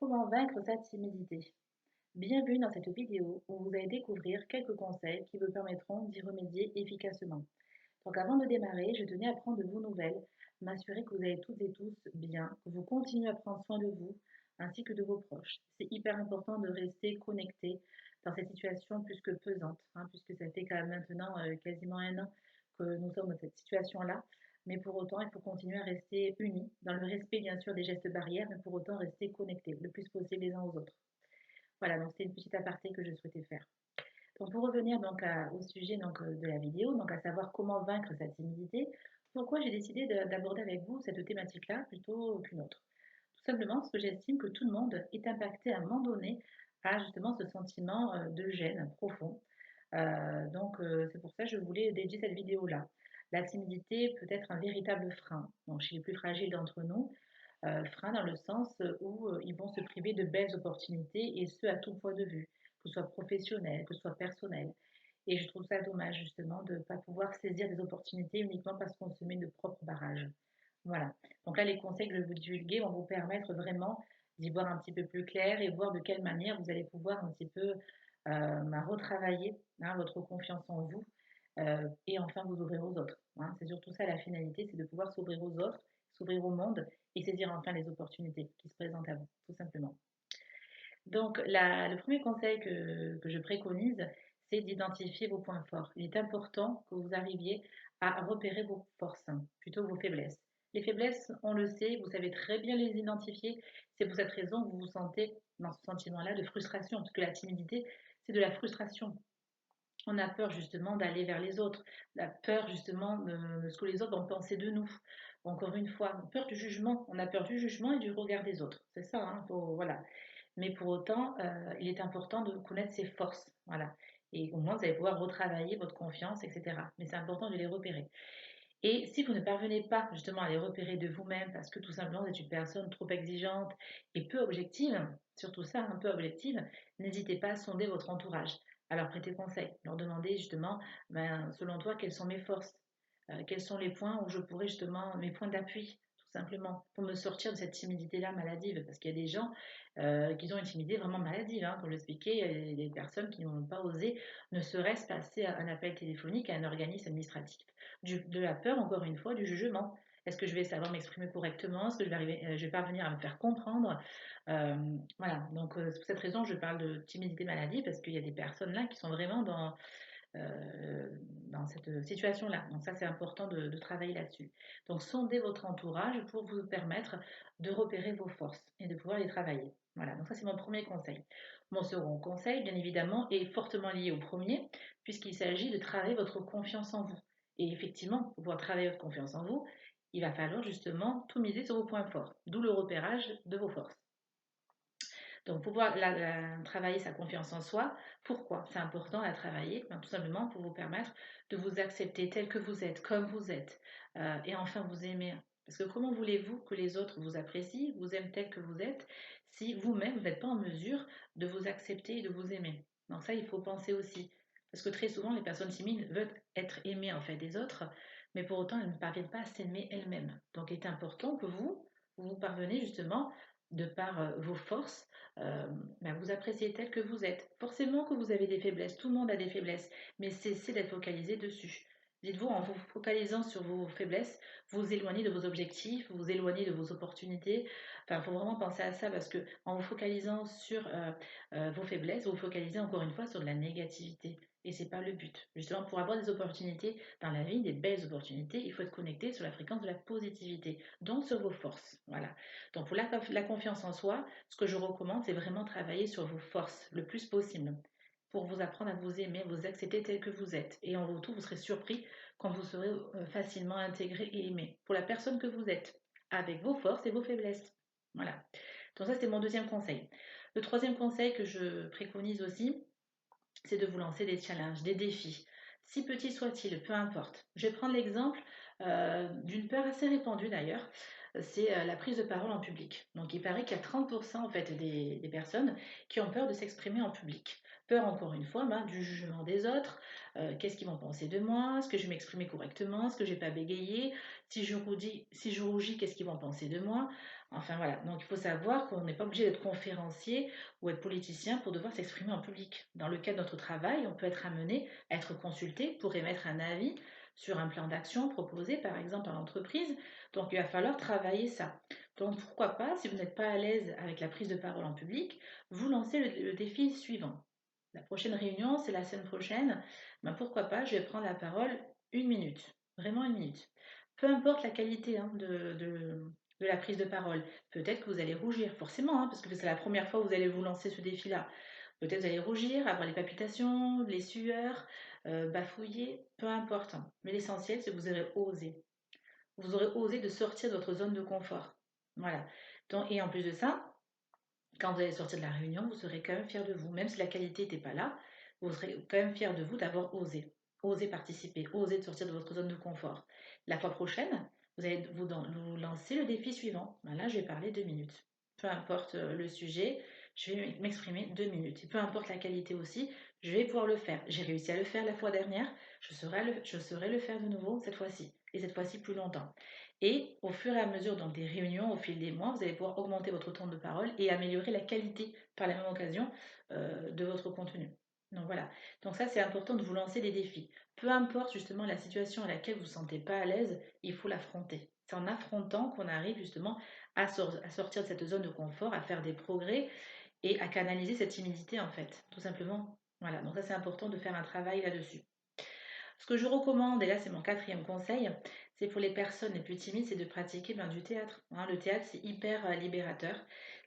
Comment vaincre sa timidité? Bienvenue dans cette vidéo où vous allez découvrir quelques conseils qui vous permettront d'y remédier efficacement. Donc avant de démarrer, je tenais à prendre de vos nouvelles, m'assurer que vous allez toutes et tous bien, que vous continuez à prendre soin de vous ainsi que de vos proches. C'est hyper important de rester connecté dans cette situation plus que pesante, puisque ça fait quand même maintenant quasiment un an que nous sommes dans cette situation-là. Mais pour autant, il faut continuer à rester unis, dans le respect bien sûr des gestes barrières, mais pour autant rester connectés le plus possible les uns aux autres. Voilà, donc c'est une petite aparté que je souhaitais faire. Donc pour revenir au sujet de la vidéo, donc à savoir comment vaincre sa timidité, pourquoi j'ai décidé d'aborder avec vous cette thématique-là plutôt qu'une autre. Tout simplement parce que j'estime que tout le monde est impacté à un moment donné à justement ce sentiment de gêne profond. C'est pour ça que je voulais dédier cette vidéo-là. La timidité peut être un véritable frein, donc chez les plus fragiles d'entre nous, frein dans le sens où ils vont se priver de belles opportunités et ce à tout point de vue, que ce soit professionnel, que ce soit personnel. Et je trouve ça dommage justement de ne pas pouvoir saisir des opportunités uniquement parce qu'on se met de propres barrages. Voilà. Donc là, les conseils que je vais vous divulguer vont vous permettre vraiment d'y voir un petit peu plus clair et voir de quelle manière vous allez pouvoir un petit peu retravailler votre confiance en vous et enfin vous ouvrir aux autres. C'est surtout ça la finalité, c'est de pouvoir s'ouvrir aux autres, s'ouvrir au monde et saisir enfin les opportunités qui se présentent à vous, tout simplement. Donc, le premier conseil que je préconise, c'est d'identifier vos points forts. Il est important que vous arriviez à repérer vos forces, plutôt que vos faiblesses. Les faiblesses, on le sait, vous savez très bien les identifier. C'est pour cette raison que vous vous sentez dans ce sentiment-là de frustration, parce que la timidité, c'est de la frustration. On a peur justement d'aller vers les autres, la peur justement de ce que les autres vont penser de nous. Encore une fois, peur du jugement. On a peur du jugement et du regard des autres. C'est ça, voilà. Mais pour autant, il est important de connaître ses forces, voilà. Et au moins, vous allez pouvoir retravailler votre confiance, etc. Mais c'est important de les repérer. Et si vous ne parvenez pas justement à les repérer de vous-même, parce que tout simplement vous êtes une personne trop exigeante et peu objective, surtout ça, un peu objective, n'hésitez pas à sonder votre entourage. Alors prêtez conseil, leur demandez justement, selon toi, quelles sont mes forces, quels sont les points où je pourrais justement, mes points d'appui, tout simplement, pour me sortir de cette timidité-là maladive. Parce qu'il y a des gens qui ont une timidité vraiment maladive, comme je l'expliquais, il y a des personnes qui n'ont pas osé, ne serait-ce passer un appel téléphonique à un organisme administratif de la peur, encore une fois, du jugement. Est-ce que je vais savoir m'exprimer correctement? Est-ce que je vais parvenir à me faire comprendre? Voilà, donc c'est pour cette raison que je parle de timidité maladie, parce qu'il y a des personnes là qui sont vraiment dans cette situation-là. Donc ça, c'est important de travailler là-dessus. Donc sondez votre entourage pour vous permettre de repérer vos forces et de pouvoir les travailler. Voilà, donc ça c'est mon premier conseil. Mon second conseil, bien évidemment, est fortement lié au premier, puisqu'il s'agit de travailler votre confiance en vous. Et effectivement, pour pouvoir travailler votre confiance en vous, il va falloir justement tout miser sur vos points forts, d'où le repérage de vos forces. Donc pouvoir travailler sa confiance en soi, pourquoi c'est important à travailler? Tout simplement pour vous permettre de vous accepter tel que vous êtes, comme vous êtes, et enfin vous aimer. Parce que comment voulez-vous que les autres vous apprécient, vous aiment tel que vous êtes, si vous-même vous n'êtes pas en mesure de vous accepter et de vous aimer? Donc ça, il faut penser aussi. Parce que très souvent, les personnes timides veulent être aimées en fait des autres, mais pour autant, elles ne parviennent pas à s'aimer elles-mêmes. Donc il est important que vous parvenez justement, de par vos forces, euh, vous appréciez tel que vous êtes. Forcément que vous avez des faiblesses, tout le monde a des faiblesses, mais cessez d'être focalisé dessus. Dites-vous, en vous focalisant sur vos faiblesses, vous vous éloignez de vos objectifs, vous vous éloignez de vos opportunités. Enfin, il faut vraiment penser à ça parce que en vous focalisant sur vos faiblesses, vous vous focalisez encore une fois sur de la négativité. Et c'est pas le but. Justement, pour avoir des opportunités dans la vie, des belles opportunités, il faut être connecté sur la fréquence de la positivité, donc sur vos forces. Voilà. Donc pour la confiance en soi, ce que je recommande, c'est vraiment travailler sur vos forces le plus possible pour vous apprendre à vous aimer, vous accepter tel que vous êtes. Et en retour, vous serez surpris quand vous serez facilement intégré et aimé pour la personne que vous êtes, avec vos forces et vos faiblesses. Voilà. Donc ça, c'est mon deuxième conseil. Le troisième conseil que je préconise aussi, c'est de vous lancer des challenges, des défis. Si petits soient-ils, peu importe. Je vais prendre l'exemple d'une peur assez répandue d'ailleurs, c'est la prise de parole en public. Donc il paraît qu'il y a 30% en fait des personnes qui ont peur de s'exprimer en public. Peur encore une fois du jugement des autres, qu'est-ce qu'ils vont penser de moi, est-ce que je vais m'exprimer correctement, est-ce que je vais pas bégayer, si je rougis, qu'est-ce qu'ils vont penser de moi. Enfin voilà, donc il faut savoir qu'on n'est pas obligé d'être conférencier ou être politicien pour devoir s'exprimer en public. Dans le cadre de notre travail, on peut être amené à être consulté pour émettre un avis sur un plan d'action proposé par exemple par l'entreprise. Donc il va falloir travailler ça. Donc pourquoi pas, si vous n'êtes pas à l'aise avec la prise de parole en public, vous lancez le défi suivant. La prochaine réunion, c'est la semaine prochaine. Ben pourquoi pas, je vais prendre la parole une minute, vraiment une minute. Peu importe la qualité hein, de la prise de parole. Peut-être que vous allez rougir, forcément, hein, parce que c'est la première fois que vous allez vous lancer ce défi-là. Peut-être vous allez rougir, avoir les palpitations, les sueurs, bafouiller, peu importe, hein. Mais l'essentiel, c'est que vous aurez osé. Vous aurez osé de sortir de votre zone de confort. Voilà. Donc, et en plus de ça, quand vous allez sortir de la réunion, vous serez quand même fier de vous. Même si la qualité n'était pas là, vous serez quand même fier de vous d'avoir osé. Osé participer, osé de sortir de votre zone de confort. La fois prochaine, vous allez vous lancer le défi suivant. Ben là, je vais parler 2 minutes. Peu importe le sujet, je vais m'exprimer 2 minutes. Et peu importe la qualité aussi, je vais pouvoir le faire. J'ai réussi à le faire la fois dernière, je saurai le faire de nouveau cette fois-ci. Et cette fois-ci plus longtemps. Et au fur et à mesure donc, des réunions, au fil des mois, vous allez pouvoir augmenter votre temps de parole et améliorer la qualité par la même occasion de votre contenu. Donc voilà, donc ça c'est important de vous lancer des défis. Peu importe justement la situation à laquelle vous ne vous sentez pas à l'aise, il faut l'affronter. C'est en affrontant qu'on arrive justement à sortir de cette zone de confort, à faire des progrès et à canaliser cette timidité en fait, tout simplement. Voilà, donc ça c'est important de faire un travail là-dessus. Ce que je recommande, et là c'est mon quatrième conseil, c'est pour les personnes les plus timides, c'est de pratiquer du théâtre, hein. Le théâtre, c'est hyper libérateur.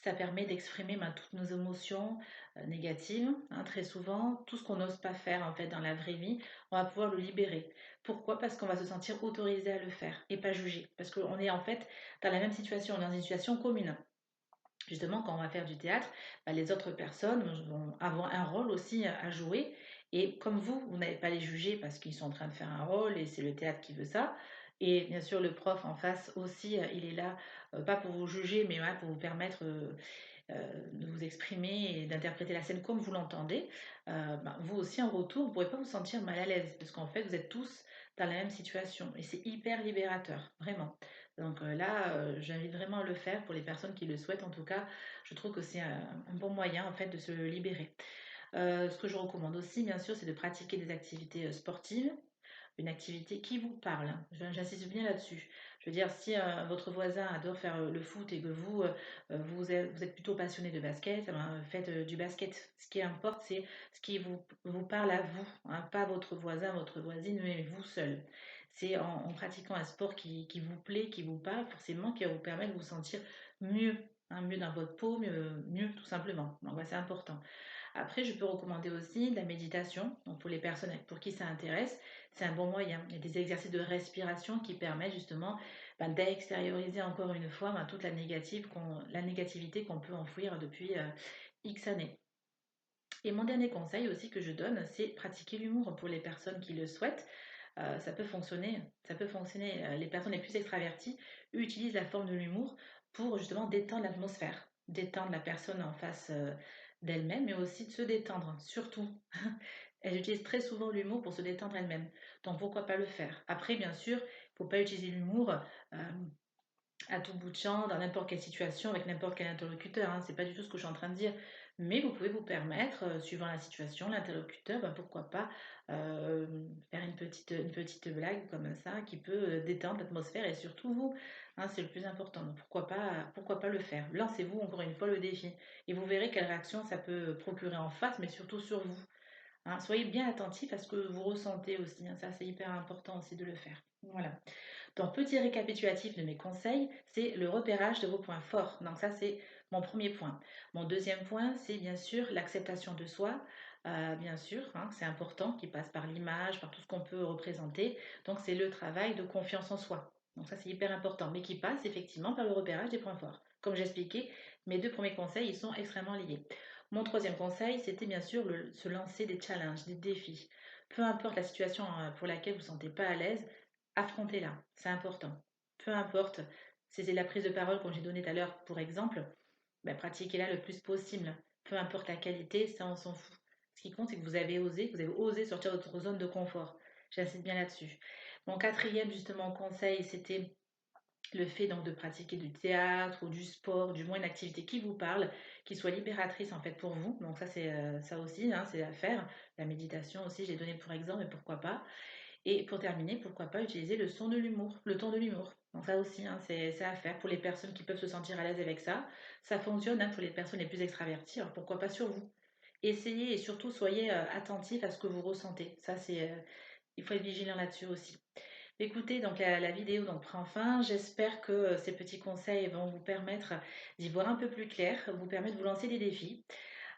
Ça permet d'exprimer toutes nos émotions négatives, hein, très souvent. Tout ce qu'on n'ose pas faire en fait dans la vraie vie, on va pouvoir le libérer. Pourquoi? Parce qu'on va se sentir autorisé à le faire et pas jugé. Parce qu'on est en fait dans la même situation, dans une situation commune. Justement, quand on va faire du théâtre, les autres personnes vont avoir un rôle aussi à jouer. Et comme vous n'allez pas les juger parce qu'ils sont en train de faire un rôle et c'est le théâtre qui veut ça. Et bien sûr, le prof en face aussi, il est là, pas pour vous juger, mais pour vous permettre de vous exprimer et d'interpréter la scène comme vous l'entendez. Vous aussi, en retour, vous ne pourrez pas vous sentir mal à l'aise parce qu'en fait, vous êtes tous dans la même situation et c'est hyper libérateur, vraiment. Donc là, j'invite vraiment à le faire pour les personnes qui le souhaitent. En tout cas, je trouve que c'est un bon moyen en fait de se libérer. Ce que je recommande aussi, bien sûr, c'est de pratiquer des activités sportives, une activité qui vous parle, hein. J'insiste bien là-dessus. Je veux dire, si votre voisin adore faire le foot et que vous êtes plutôt passionné de basket, eh ben, faites du basket. Ce qui importe, c'est ce qui vous parle à vous, hein, pas votre voisin, votre voisine, mais vous seul. C'est en pratiquant un sport qui vous plaît, qui vous parle, forcément, qui va vous permettre de vous sentir mieux, hein, mieux dans votre peau, mieux tout simplement. Donc, c'est important. Après, je peux recommander aussi de la méditation. Donc, pour les personnes pour qui ça intéresse, c'est un bon moyen. Il y a des exercices de respiration qui permettent justement d'extérioriser encore une fois toute la négativité qu'on peut enfouir depuis X années. Et mon dernier conseil aussi que je donne, c'est pratiquer l'humour pour les personnes qui le souhaitent. Ça peut fonctionner. Ça peut fonctionner. Les personnes les plus extraverties utilisent la forme de l'humour pour justement détendre l'atmosphère, détendre la personne en face d'elle-même, mais aussi de se détendre, surtout. Elles utilisent très souvent l'humour pour se détendre elles-mêmes. Donc pourquoi pas le faire? Après, bien sûr, il ne faut pas utiliser l'humour à tout bout de champ, dans n'importe quelle situation, avec n'importe quel interlocuteur, hein. C'est pas du tout ce que je suis en train de dire. Mais vous pouvez vous permettre, suivant la situation, l'interlocuteur, pourquoi pas euh, faire une petite blague comme ça qui peut détendre l'atmosphère et surtout vous, hein, c'est le plus important. Donc pourquoi pas le faire? Lancez-vous encore une fois le défi et vous verrez quelle réaction ça peut procurer en face, mais surtout sur vous, hein. Soyez bien attentif à ce que vous ressentez aussi, hein. Ça, c'est hyper important aussi de le faire. Voilà. Donc, petit récapitulatif de mes conseils, c'est le repérage de vos points forts. Donc, ça, c'est mon premier point. Mon deuxième point, c'est bien sûr l'acceptation de soi. Bien sûr, hein, c'est important, qui passe par l'image, par tout ce qu'on peut représenter. Donc, c'est le travail de confiance en soi. Donc, ça, c'est hyper important, mais qui passe effectivement par le repérage des points forts. Comme j'expliquais, mes deux premiers conseils, ils sont extrêmement liés. Mon troisième conseil, c'était bien sûr se lancer des challenges, des défis. Peu importe la situation pour laquelle vous ne vous sentez pas à l'aise, affrontez-la, c'est important. Peu importe, si c'est la prise de parole comme j'ai donné tout à l'heure pour exemple, pratiquez-la le plus possible. Peu importe la qualité, ça on s'en fout. Ce qui compte, c'est que vous avez osé sortir de votre zone de confort. J'insiste bien là-dessus. Mon quatrième justement conseil, c'était Le fait donc de pratiquer du théâtre ou du sport, du moins une activité qui vous parle, qui soit libératrice en fait pour vous. Donc ça c'est ça aussi, hein, c'est à faire. La méditation aussi, j'ai donné pour exemple, mais pourquoi pas. Et pour terminer, pourquoi pas utiliser le son de l'humour, le ton de l'humour. Donc ça aussi, hein, c'est à faire pour les personnes qui peuvent se sentir à l'aise avec ça. Ça fonctionne, hein, pour les personnes les plus extraverties, alors pourquoi pas sur vous. Essayez et surtout soyez attentif à ce que vous ressentez. Ça c'est, il faut être vigilant là-dessus aussi. Écoutez, donc la vidéo donc prend fin. J'espère que ces petits conseils vont vous permettre d'y voir un peu plus clair, vous permettre de vous lancer des défis.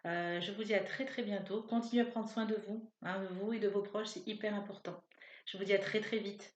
Je vous dis à très très bientôt. Continuez à prendre soin de vous, hein, de vous et de vos proches, c'est hyper important. Je vous dis à très très vite.